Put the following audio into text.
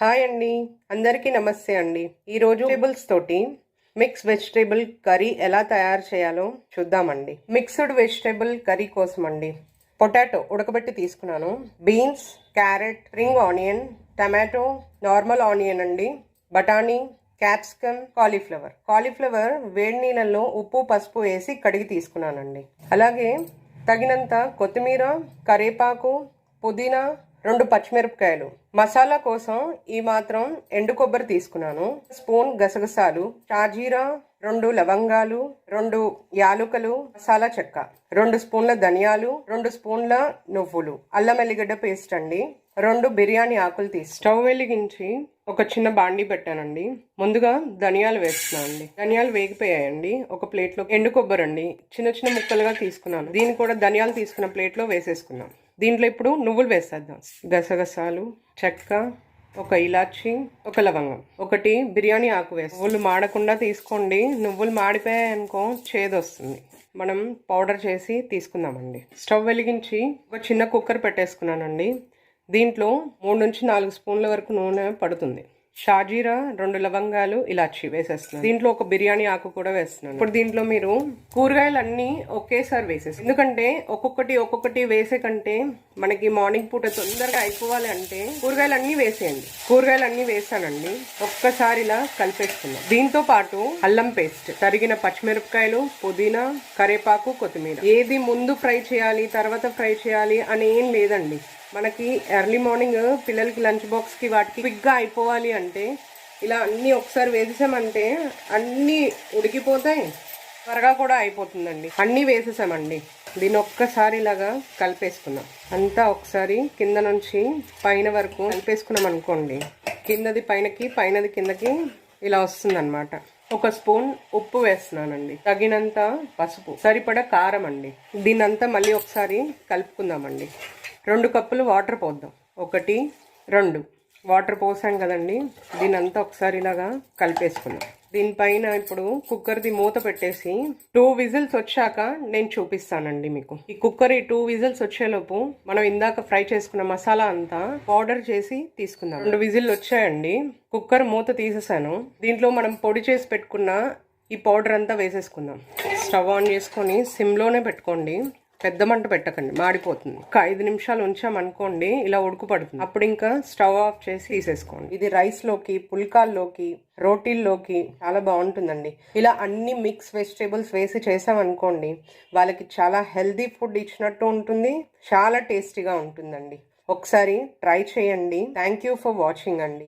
Hi అండి, అందరికీ నమస్తే అండి. ఈరోజు వెజిటేబుల్స్ తోటి మిక్స్ వెజిటేబుల్ కర్రీ ఎలా తయారు చేయాలో చూద్దామండి. మిక్స్డ్ వెజిటేబుల్ కర్రీ కోసం అండి పొటాటో ఉడకబెట్టి తీసుకున్నాను, beans, carrot, spring onion, tomato, normal onion అండి, బఠానీ, క్యాప్సికమ్, కాలీఫ్లవర్ వేడి నీళ్ళల్లో ఉప్పు పసుపు వేసి కడిగి తీసుకున్నానండి. అలాగే తగినంత కొత్తిమీర, కరివేపాకు, పుదీనా, 2 పచ్చిమిరపకాయలు. మసాలా కోసం ఈ మాత్రం ఎండు కొబ్బరి తీసుకున్నాను, స్పూన్ గసగసాలు, షాజీరా, 2 లవంగాలు, 2 యాలుకలు, మసాలా చెక్క, 2 స్పూన్ల ధనియాలు, 2 స్పూన్ల నువ్వులు, అల్లం ఎల్లిగడ్డ పేస్ట్ అండి, 2 బిర్యానీ ఆకులు తీసి స్టవ్ వెలిగించి ఒక చిన్న బాండీ పెట్టానండి. ముందుగా ధనియాలు వేస్తున్నాను అండి. ధనియాలు వేగిపోయాయండి. ఒక ప్లేట్లో ఎండు కొబ్బరి అండి చిన్న చిన్న ముక్కలుగా తీసుకున్నాను. దీన్ని కూడా ధనియాలు తీసుకున్న ప్లేట్లో వేసేసుకున్నాం. దీంట్లో ఇప్పుడు నువ్వులు వేసేద్దాం. గసగసాలు, చెక్క, ఒక ఇలాచి, ఒక లవంగం, 1 బిర్యానీ ఆకు వేసి నువ్వులు మాడకుండా తీసుకోండి. నువ్వులు మాడిపోయాయనుకో చేదు వస్తుంది. మనం పౌడర్ చేసి తీసుకుందామండి. స్టవ్ వెలిగించి ఒక చిన్న కుక్కర్ పెట్టేసుకున్నానండి. దీంట్లో 3 నుంచి 4 స్పూన్ల వరకు నూనె పడుతుంది. షాజీరా, 2 లవంగాలు, ఇలాచి వేసేస్తున్నాను. దీంట్లో ఒక బిర్యానీ ఆకు కూడా వేస్తున్నాను. ఇప్పుడు దీంట్లో మీరు కూరగాయలన్నీ ఒకేసారి వేసేసి, ఎందుకంటే ఒక్కొక్కటి వేసే కంటే మనకి మార్నింగ్ పూట తొందరగా అయిపోవాలి అంటే కూరగాయలన్నీ వేసేయండి. కూరగాయలన్నీ వేసానండి. ఒక్కసారి ఇలా కలిపేసుకుందాం. దీంతో పాటు అల్లం పేస్ట్, తరిగిన పచ్చిమిరపకాయలు, పుదీనా, కరివేపాకు, కొత్తిమీర. ఏది ముందు ఫ్రై చేయాలి తర్వాత ఫ్రై చేయాలి అని ఏం లేదండి. మనకి ఎర్లీ మార్నింగ్ పిల్లలకి లంచ్ బాక్స్కి వాటికి క్విక్గా అయిపోవాలి అంటే ఇలా అన్నీ ఒకసారి వేసేసామంటే అన్నీ ఉడికిపోతాయి, త్వరగా కూడా అయిపోతుందండి. అన్నీ వేసేసామండి. దీన్ని ఒక్కసారి ఇలాగా కలిపేసుకున్నాం. అంతా ఒకసారి కింద నుంచి పైన వరకు కలిపేసుకున్నాం అనుకోండి, కిందది పైనకి పైనది కిందకి ఇలా వస్తుందన్నమాట. 1 స్పూన్ ఉప్పు వేస్తున్నానండి, తగినంత పసుపు, సరిపడా కారం అండి. దీన్నంతా మళ్ళీ ఒకసారి కలుపుకుందామండి. 2 కప్పులు వాటర్ పోద్దాం. 1, 2 వాటర్ పోసాం కదండి. దీనంతా ఒకసారి ఇలాగా కలిపేసుకున్నాం. దీనిపైన ఇప్పుడు కుక్కర్ది మూత పెట్టేసి 2 విజిల్స్ వచ్చాక నేను చూపిస్తానండి మీకు. ఈ కుక్కర్ 2 విజిల్స్ వచ్చేలోపు మనం ఇందాక ఫ్రై చేసుకున్న మసాలా అంతా పౌడర్ చేసి తీసుకుందాం. 2 విజిల్ వచ్చాయండి. కుక్కర్ మూత తీసేసాను. దీంట్లో మనం పొడి చేసి పెట్టుకున్న ఈ పౌడర్ అంతా వేసేసుకుందాం. స్టవ్ ఆన్ చేసుకొని సిమ్లోనే పెట్టుకోండి, పెద్ద మంట పెట్టకండి, మాడిపోతుంది. ఒక 5 నిమిషాలు ఉంచామనుకోండి ఇలా ఉడుకు పడుతుంది. అప్పుడు ఇంకా స్టవ్ ఆఫ్ చేసి తీసేసుకోండి. ఇది రైస్లోకి, పుల్కాల్లోకి, రోటీల్లోకి చాలా బాగుంటుందండి. ఇలా అన్ని మిక్స్ వెజిటేబుల్స్ వేసి చేసామనుకోండి వాళ్ళకి చాలా హెల్దీ ఫుడ్ ఇచ్చినట్టు ఉంటుంది, చాలా టేస్టీగా ఉంటుందండి. ఒకసారి ట్రై చేయండి. థ్యాంక్ యూ ఫర్ వాచింగ్ అండి.